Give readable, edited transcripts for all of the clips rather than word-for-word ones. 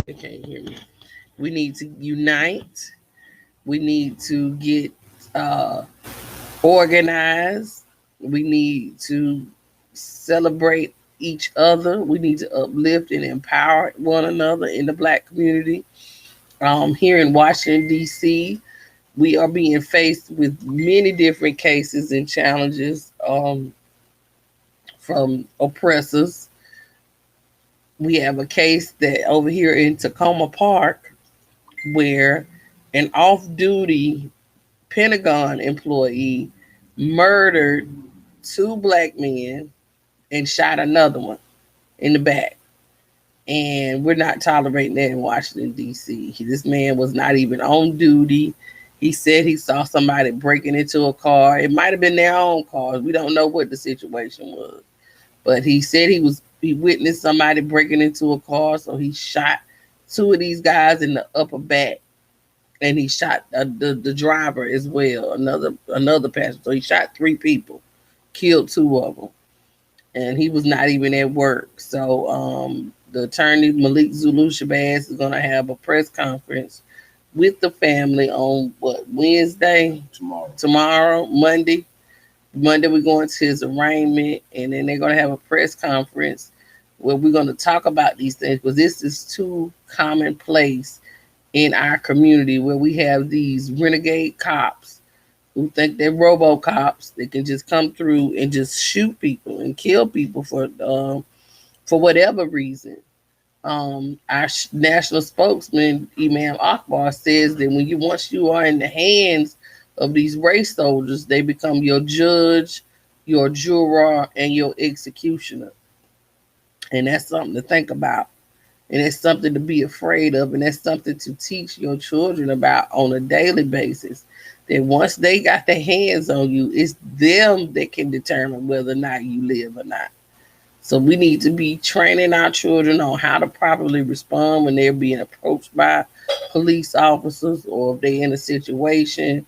They can't hear me. We need to unite. We need to get uh, organized. We need to celebrate each other. We need to uplift and empower one another in the Black community. Here in Washington, D.C., we are being faced with many different cases and challenges from oppressors. We have a case that over here in Tacoma Park where an off duty Pentagon employee murdered two black men and shot another one in the back. And we're not tolerating that in Washington, D.C. This man was not even on duty. He said he saw somebody breaking into a car. It might have been their own cars. We don't know what the situation was. But he said he witnessed somebody breaking into a car, so he shot two of these guys in the upper back, and he shot the driver as well, another passenger. So he shot three people, killed two of them, and he was not even at work. So the attorney Malik Zulu Shabazz is going to have a press conference with the family on what, Wednesday? Tomorrow, Monday. Monday we're going to his arraignment, and then they're going to have a press conference where we're going to talk about these things, because this is too commonplace in our community, where we have these renegade cops who think they're robo-cops that can just come through and just shoot people and kill people for whatever reason. Our national spokesman Imam Akbar says that once you are in the hands of these race soldiers, they become your judge, your juror, and your executioner. And that's something to think about. And it's something to be afraid of. And that's something to teach your children about on a daily basis. That once they got their hands on you, it's them that can determine whether or not you live or not. So we need to be training our children on how to properly respond when they're being approached by police officers, or if they're in a situation.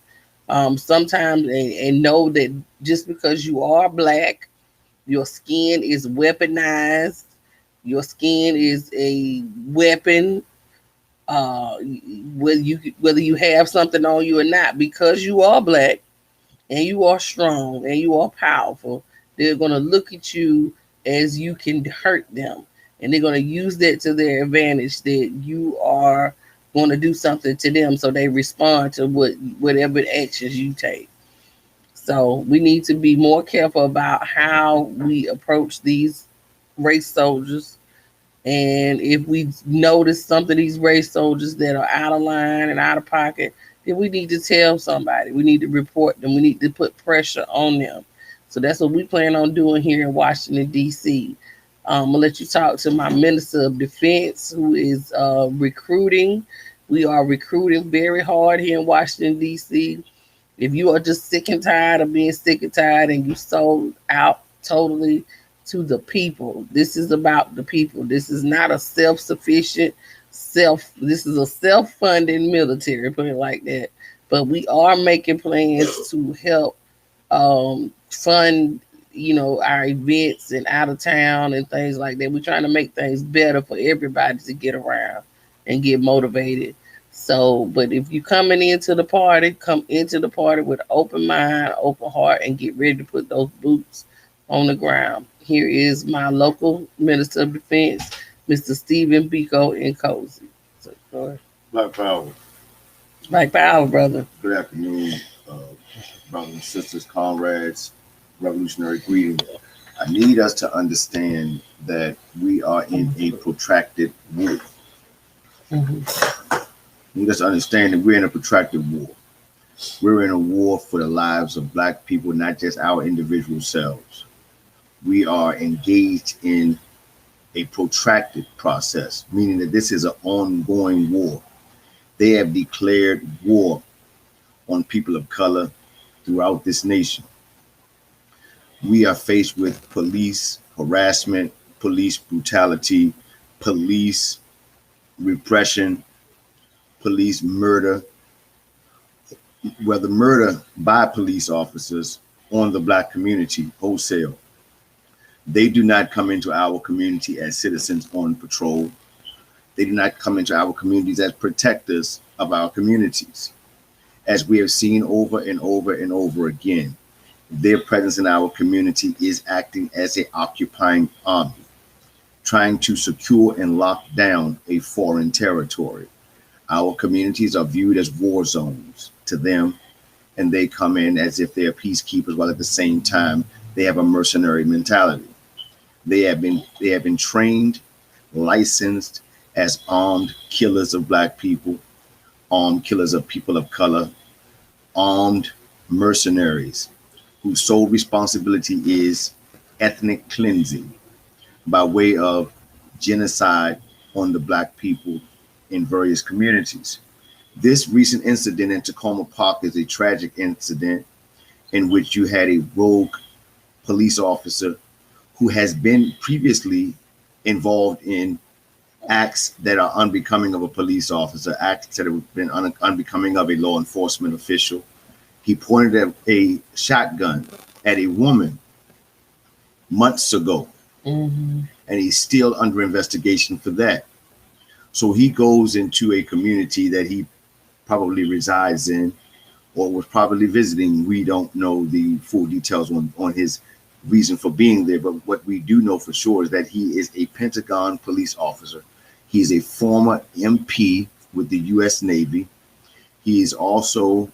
Sometimes, and know that just because you are black, your skin is weaponized. Your skin is a weapon. Uh, whether you have something on you or not, because you are black and you are strong and you are powerful, they're gonna look at you as you can hurt them, and they're gonna use that to their advantage. That you are going to do something to them, so they respond to whatever actions you take. So we need to be more careful about how we approach these race soldiers. And if we notice some of these race soldiers that are out of line and out of pocket, then we need to tell somebody. We need to report them. We need to put pressure on them. So that's what we plan on doing here in Washington, D.C. I'm going to let you talk to my Minister of Defense, who is recruiting. We are recruiting very hard here in Washington, D.C. If you are just sick and tired of being sick and tired and you sold out totally to the people, this is about the people. This is not a self-sufficient, this is a self-funding military, put it like that. But we are making plans to help fund, our events and out of town and things like that. We're trying to make things better for everybody to get around and get motivated. So, but if you coming into the party, come into the party with open mind, open heart, and get ready to put those boots on the ground. Here is my local Minister of Defense, Mr. Stephen Biko Nkosi. So, go ahead. Black Power. Black Power, brother. Good afternoon, brothers and sisters, comrades, revolutionary greeting. I need us to understand that we are in a protracted war. Mm-hmm. You just understand that we're in a protracted war. We're in a war for the lives of Black people, not just our individual selves. We are engaged in a protracted process, meaning that this is an ongoing war. They have declared war on people of color throughout this nation. We are faced with police harassment, police brutality, police repression, police murder, whether murder by police officers on the Black community wholesale. They do not come into our community as citizens on patrol. They do not come into our communities as protectors of our communities. As we have seen over and over and over again, their presence in our community is acting as an occupying army, trying to secure and lock down a foreign territory. Our communities are viewed as war zones to them, and they come in as if they're peacekeepers, while at the same time they have a mercenary mentality. They have been trained, licensed as armed killers of black people, armed killers of people of color, armed mercenaries whose sole responsibility is ethnic cleansing by way of genocide on the black people in various communities. This recent incident in Tacoma Park is a tragic incident in which you had a rogue police officer who has been previously involved in acts that are unbecoming of a police officer, acts that have been unbecoming of a law enforcement official. He pointed a shotgun at a woman months ago, and he's still under investigation for that. So he goes into a community that he probably resides in or was probably visiting. We don't know the full details on his reason for being there, but what we do know for sure is that he is a Pentagon police officer. He is a former MP with the U.S. Navy. He is also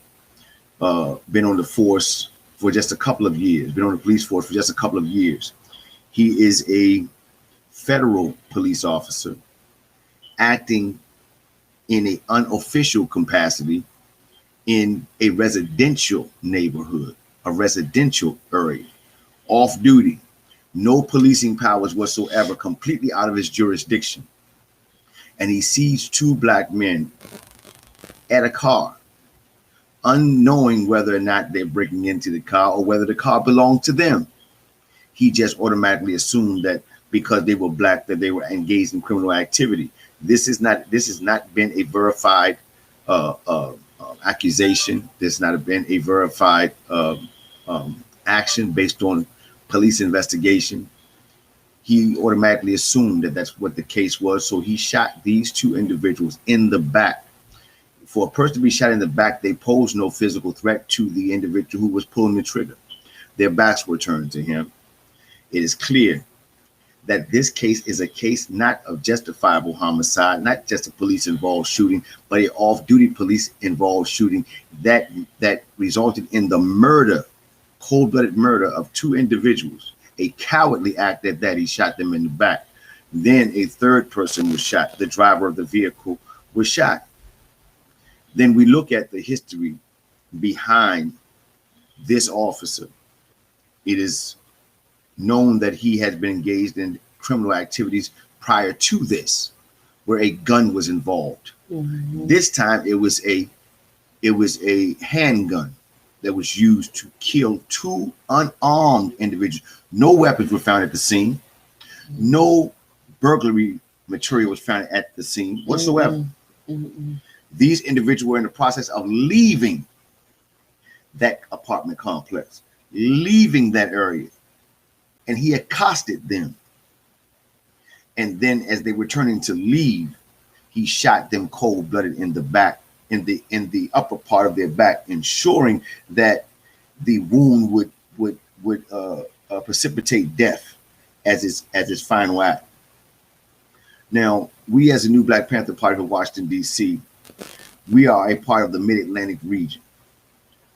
been on the force for just a couple of years, been on the police force for just a couple of years. He is a federal police officer acting in an unofficial capacity in a residential neighborhood, a residential area, off duty, no policing powers whatsoever, completely out of his jurisdiction. And he sees two black men at a car, unknowing whether or not they're breaking into the car or whether the car belonged to them. He just automatically assumed that because they were black, that they were engaged in criminal activity. This has not been a verified accusation. This has not been a verified action based on police investigation. He automatically assumed that that's what the case was. So he shot these two individuals in the back. For a person to be shot in the back, they pose no physical threat to the individual who was pulling the trigger. Their backs were turned to him. It is clear that this case is a case not of justifiable homicide, not just a police-involved shooting, but an off-duty police-involved shooting that resulted in the murder, cold-blooded murder of two individuals. A cowardly act that he shot them in the back. Then a third person was shot. The driver of the vehicle was shot. Then we look at the history behind this officer. It is known that he has been engaged in criminal activities prior to this, where a gun was involved. This time it was a handgun that was used to kill two unarmed individuals. No weapons were found at the scene. No burglary material was found at the scene whatsoever. These individuals were in the process of leaving that apartment complex, leaving that area, and he accosted them. And then as they were turning to leave, he shot them cold-blooded in the back, in the upper part of their back, ensuring that the wound would precipitate death as its final act. Now, we as the New Black Panther Party of Washington, D.C., we are a part of the Mid-Atlantic region.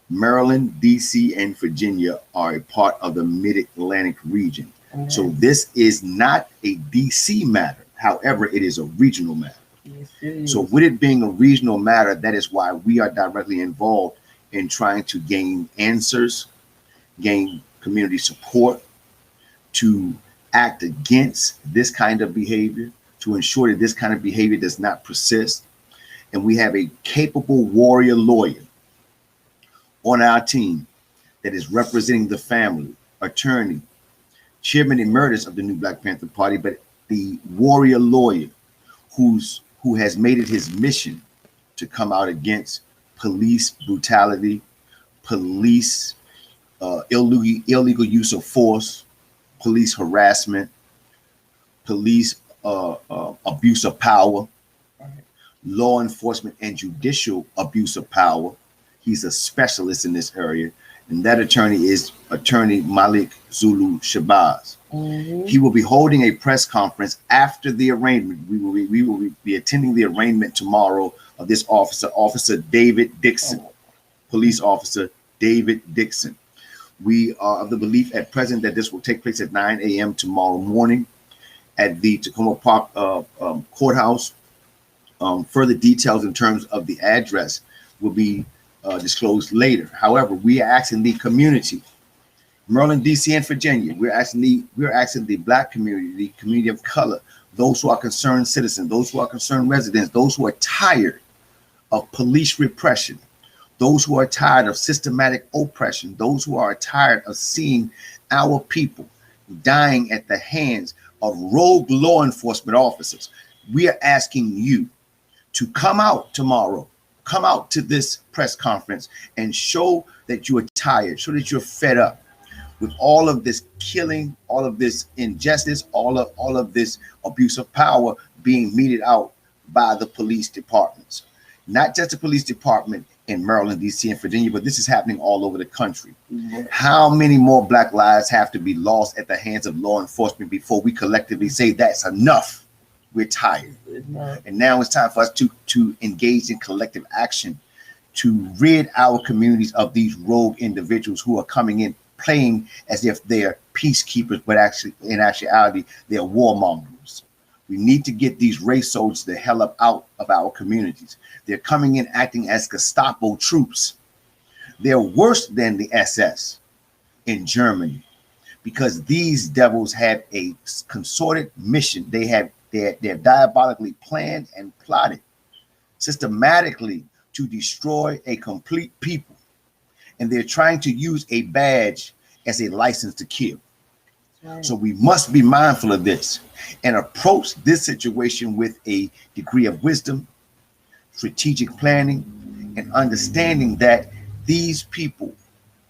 Maryland, D.C., and Virginia are a part of the Mid-Atlantic region. So this is not a D.C. matter. However, it is a regional matter. Yes, so with it being a regional matter, that is why we are directly involved in trying to gain answers, gain community support, to act against this kind of behavior, to ensure that this kind of behavior does not persist. And we have a capable warrior lawyer on our team that is representing the family, attorney, chairman emeritus of the New Black Panther Party, but the warrior lawyer who has made it his mission to come out against police brutality, police illegal use of force, police harassment, police abuse of power, law enforcement and judicial abuse of power. He's a specialist in this area, and that attorney is Attorney Malik Zulu Shabazz. Mm-hmm. He will be holding a press conference after the arraignment. We will be attending the arraignment tomorrow of this Officer David Dixon, police officer David Dixon. We are of the belief at present that this will take place at 9 a.m. tomorrow morning at the Takoma Park courthouse. Further details in terms of the address will be disclosed later. However, we are asking the community, Maryland, D.C., and Virginia, we're asking the Black community, the community of color, those who are concerned citizens, those who are concerned residents, those who are tired of police repression, those who are tired of systematic oppression, those who are tired of seeing our people dying at the hands of rogue law enforcement officers. We are asking you to come out tomorrow, come out to this press conference and show that you are tired, show that you're fed up with all of this killing, all of this injustice, all of this abuse of power being meted out by the police departments. Not just the police department in Maryland, D.C., and Virginia, but this is happening all over the country. Mm-hmm. How many more Black lives have to be lost at the hands of law enforcement before we collectively say that's enough? We're tired. And now it's time for us to engage in collective action to rid our communities of these rogue individuals who are coming in playing as if they're peacekeepers, but actually, in actuality, they're warmongers. We need to get these race soldiers the hell up out of our communities. They're coming in acting as Gestapo troops. They're worse than the SS in Germany because these devils have a concerted mission. They're diabolically planned and plotted systematically to destroy a complete people. And they're trying to use a badge as a license to kill. Right. So we must be mindful of this and approach this situation with a degree of wisdom, strategic planning, and understanding that these people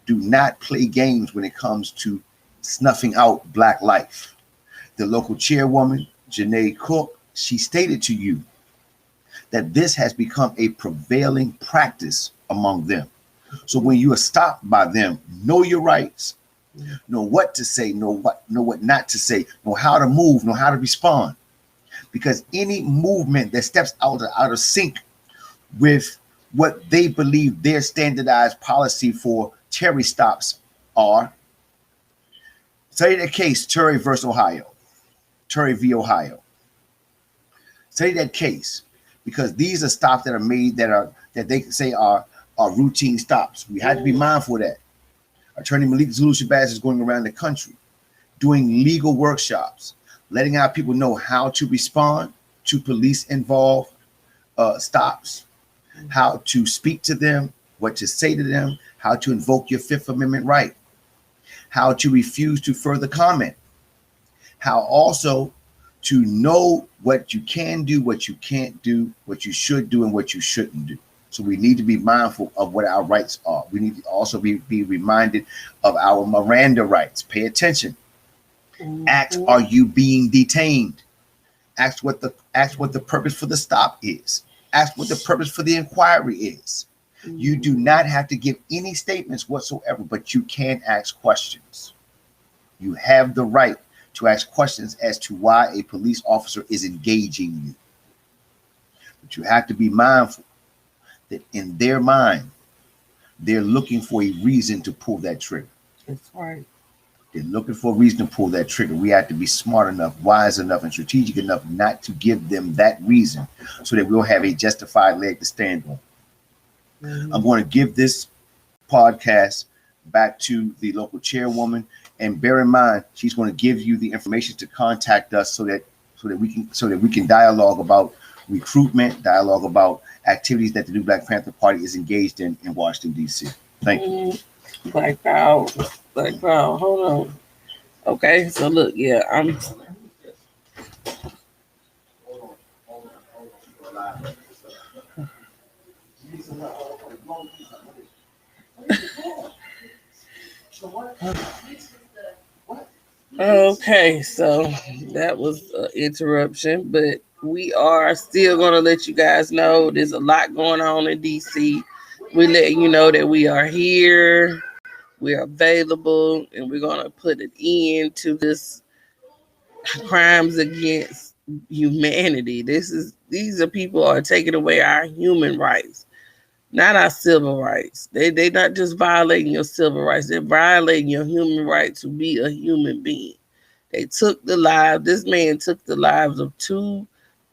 do not play games when it comes to snuffing out Black life. The local chairwoman, Janae Cook, she stated to you that this has become a prevailing practice among them. So when you are stopped by them, know your rights, know what to say, know what not to say, know how to move, know how to respond. Because any movement that steps out of sync with what they believe their standardized policy for Terry stops are, study the case Terry versus Ohio, Terry v. Ohio. Study that case because these are stops that are made that they say are routine stops. We had to be mindful of that. Attorney Malik Zulu Shabazz is going around the country doing legal workshops, letting our people know how to respond to police involved stops, how to speak to them, what to say to them, how to invoke your Fifth Amendment right, how to refuse to further comment, how also to know what you can do, what you can't do, what you should do, and what you shouldn't do. So we need to be mindful of what our rights are. We need to also be reminded of our Miranda rights. Pay attention. Mm-hmm. Ask, are you being detained? Ask what the purpose for the stop is. Ask what the purpose for the inquiry is. Mm-hmm. You do not have to give any statements whatsoever, but you can ask questions. You have the right to ask questions as to why a police officer is engaging you. But you have to be mindful that in their mind, they're looking for a reason to pull that trigger. That's right. They're looking for a reason to pull that trigger. We have to be smart enough, wise enough, and strategic enough not to give them that reason so that we'll have a justified leg to stand on. Mm-hmm. I'm going to give this podcast back to the local chairwoman, and bear in mind, she's going to give you the information to contact us so that we can dialogue about recruitment, dialogue about activities that the New Black Panther Party is engaged in Washington, D.C. Thank you. Black Power. Hold on. Okay, so look, yeah, I'm. Okay, so that was an interruption, but we are still going to let you guys know there's a lot going on in DC. We let you know that we are here, we're available, and we're going to put an end to this crimes against humanity. These are people are taking away our human rights, not our civil rights. They not just violating your civil rights, they're violating your human right to be a human being. They took the lives, this man took the lives of two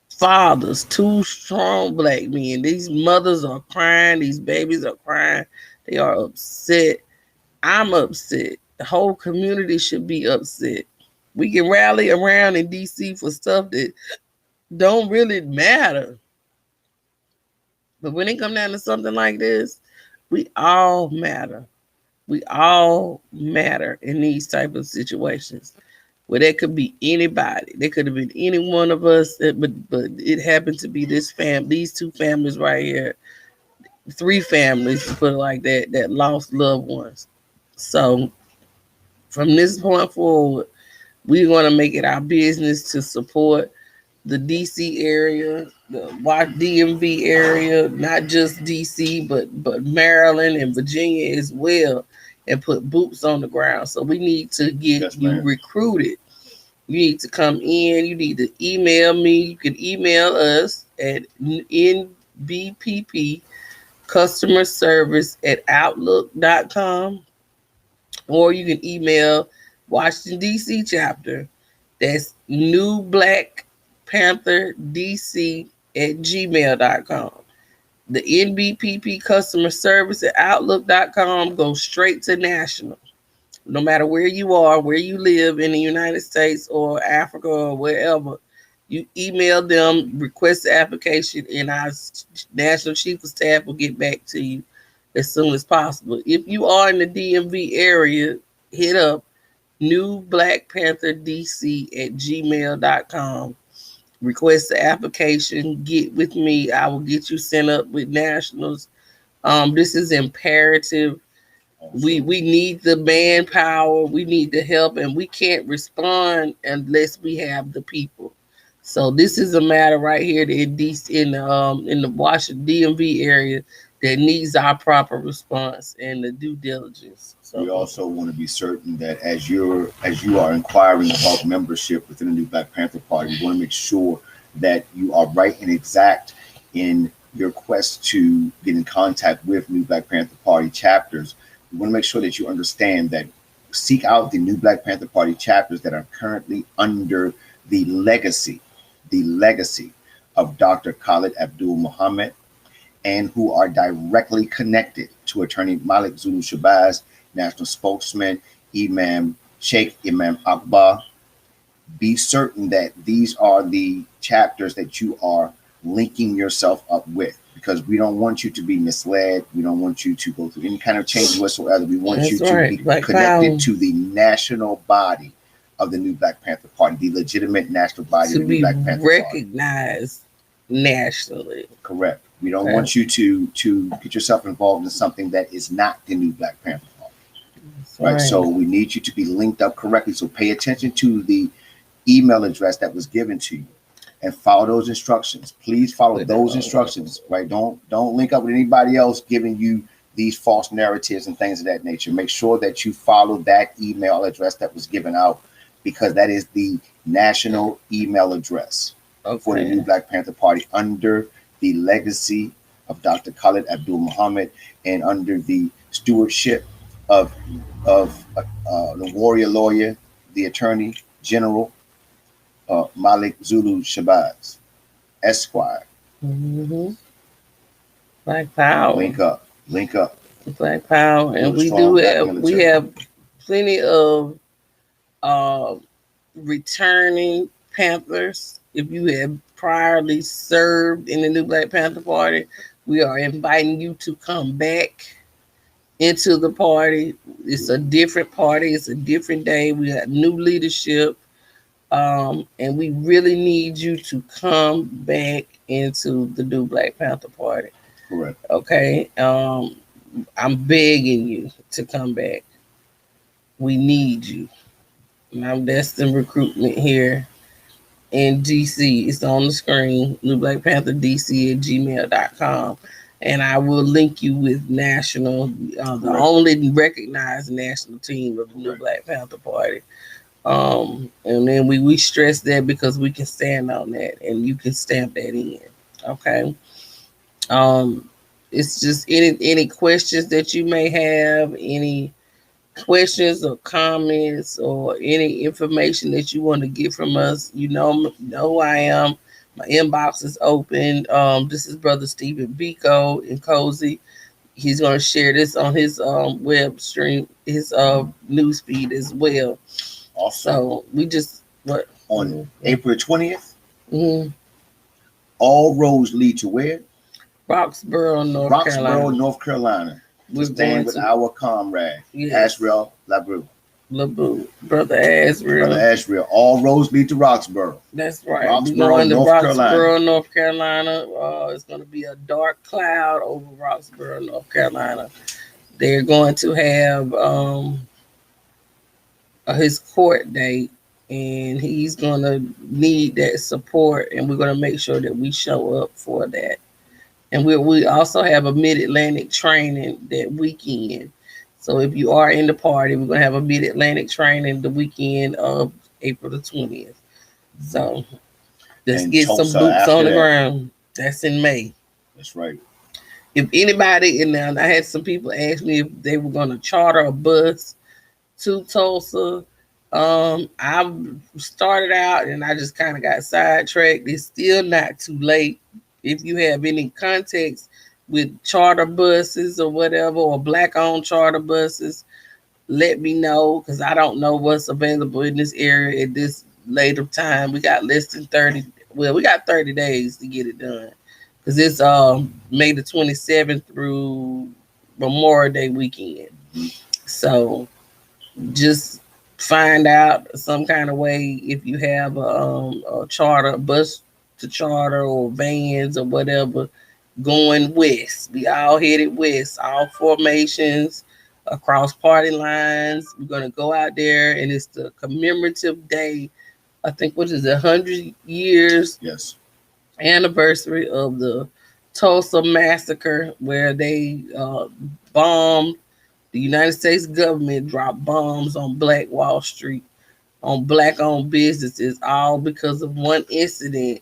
fathers, two strong black men. These mothers are crying, these babies are crying, they are upset. I'm upset. The whole community should be upset. We can rally around in DC for stuff that don't really matter. But when it come down to something like this, we all matter. We all matter in these type of situations. Where there could be anybody. There could have been any one of us, but it happened to be these two families right here, three families, to put it like that, that lost loved ones. So from this point forward, we're going to make it our business to support the DC area, the DMV area, not just DC, but Maryland and Virginia as well, and put boots on the ground. So we need to get you recruited. You need to come in. You need to email me. You can email us at NBPP customer service at outlook.com, or you can email Washington DC chapter. That's New Black Panther DC at gmail.com. The NBPP customer service at outlook.com goes straight to national. No matter where you are, where you live in the United States or Africa or wherever, you email them, request the application, and our National Chief of Staff will get back to you as soon as possible. If you are in the DMV area, hit up New Black Panther DC at gmail.com. Request the application, get with me. I will get you sent up with nationals. This is imperative. We need the manpower, we need the help, and we can't respond unless we have the people. So this is a matter right here in the Washington DMV area that needs our proper response and the due diligence. So we also want to be certain that as you are inquiring about membership within the New Black Panther Party, we want to make sure that you are right and exact in your quest to get in contact with New Black Panther Party chapters. We want to make sure that you understand that seek out the New Black Panther Party chapters that are currently under the legacy of Dr. Khalid Abdul Muhammad, and who are directly connected to Attorney Malik Zulu Shabazz, National Spokesman, Sheikh Imam Akbar. Be certain that these are the chapters that you are linking yourself up with, because we don't want you to be misled. We don't want you to go through any kind of changes whatsoever. We want you to be connected to the national body of the New Black Panther Party, the legitimate national body of the New Black Panther Party. Recognized nationally. Correct. We don't want you to get yourself involved in something that is not the New Black Panther Party. Right. So we need you to be linked up correctly. So pay attention to the email address that was given to you and follow those instructions. Please follow those instructions. Right. Don't link up with anybody else giving you these false narratives and things of that nature. Make sure that you follow that email address that was given out, because that is the national email address for the New Black Panther Party under the legacy of Dr. Khalid Abdul Muhammad and under the stewardship of the warrior lawyer, the Attorney General Malik Zulu Shabazz, Esquire. Mm-hmm. Black Power. Link up. Black Power, and we have plenty of returning Panthers. If you have priorly served in the New Black Panther Party, we are inviting you to come back into the party. It's a different party. It's a different day. We got new leadership, and we really need you to come back into the New Black Panther Party. Correct. Okay. I'm begging you to come back. We need you. Now that's the recruitment here. and DC. It's on the screen. New Black Panther DC at gmail.com. And I will link you with national, the only recognized national team of the New Black Panther Party. And then we stress that because we can stand on that and you can stamp that in. Okay. Um, it's just any questions that you may have, any questions or comments or any information that you want to get from us, know who I am. My inbox is open. This is Brother Stephen Biko in Cozy. He's going to share this on his web stream, his news feed as well. Awesome. So we just on April 20th. Mm-hmm. All roads lead to where? Roxborough, North Carolina. We're staying with our comrade, Ashriel LaBue. Brother Ashriel. All roads lead to Roxborough. That's right. Roxborough, North Carolina. It's going to be a dark cloud over Roxborough, North Carolina. They're going to have his court date, and he's going to need that support, and we're going to make sure that we show up for that. And we also have a Mid-Atlantic training that weekend. So if you are in the party, we're going to have a Mid-Atlantic training the weekend of April the 20th. So let's get some boots on the ground. That's in May. That's right. If anybody, and I had some people ask me if they were going to charter a bus to Tulsa. I started out and I just kind of got sidetracked. It's still not too late. If you have any context with charter buses or whatever, or black-owned charter buses, let me know, because I don't know what's available in this area at this later time. We got less than 30. Well, we got 30 days to get it done, because it's May the 27th through Memorial Day weekend. So just find out some kind of way if you have a charter bus to charter or vans or whatever going west. We all headed west, all formations across party lines. We're going to go out there, and it's the commemorative day. I think, what is it, 100 years anniversary of the Tulsa massacre, where they bombed, the United States government dropped bombs on Black Wall Street, on black-owned businesses, all because of one incident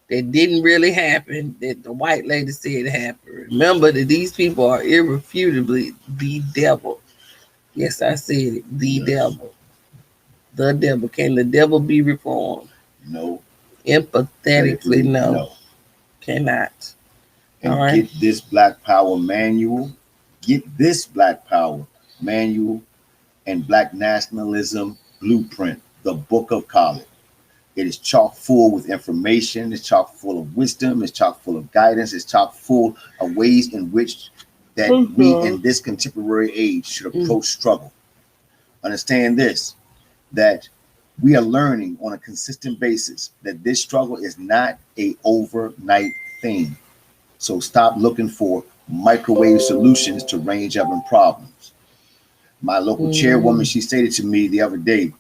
that didn't really happen, that the white lady said happened. Remember that these people are irrefutably the devil. Yes, I said it. The devil. The devil. Can the devil be reformed? No. Empathetically, no. Cannot. And all right. Get this Black Power manual. And Black Nationalism Blueprint, the Book of Khaled. It is chock full with information. It's chock full of wisdom. It's chock full of guidance. It's chock full of ways in which that we in this contemporary age should approach struggle. Understand this, that we are learning on a consistent basis that this struggle is not an overnight thing. So stop looking for microwave solutions to range up in problems. My local chairwoman, she stated to me the other day,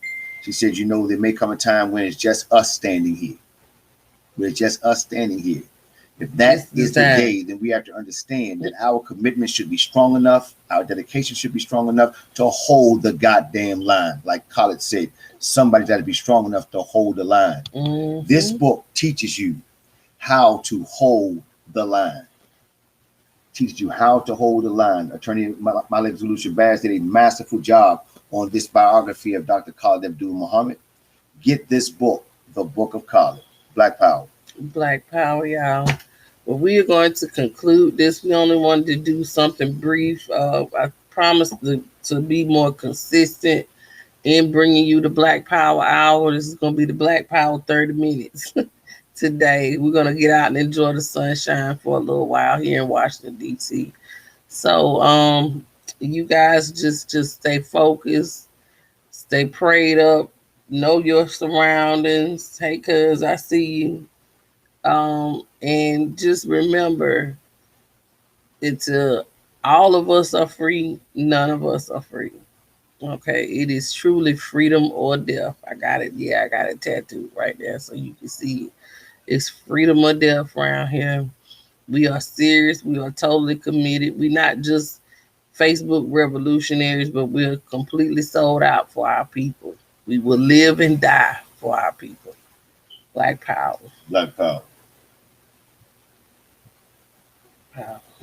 she said, there may come a time when it's just us standing here. We're just us standing here. If that is the day, then we have to understand that our commitment should be strong enough, our dedication should be strong enough to hold the goddamn line. Like Khaled said, somebody's got to be strong enough to hold the line. This book teaches you how to hold the line. Teaches you how to hold the line. Attorney Malik Zulu Shabazz did a masterful job on this biography of Dr. Khalid Abdul Muhammad. Get this book, The Book of Khalid, Black Power. Black Power, y'all. Well, we are going to conclude this. We only wanted to do something brief. I promised to be more consistent in bringing you the Black Power Hour. This is going to be the Black Power 30 minutes. Today, we're going to get out and enjoy the sunshine for a little while here in Washington, D.C. So, you guys just stay focused, stay prayed up, know your surroundings. Hey, cuz I see you. And just remember, it's all of us are free, none of us are free. Okay, it is truly freedom or death. I got it. Yeah, I got it tattooed right there so you can see it. It's freedom or death around here. We are serious. We are totally committed. We're not just Facebook revolutionaries, but we're completely sold out for our people. We will live and die for our people. Black power. Black power. Power.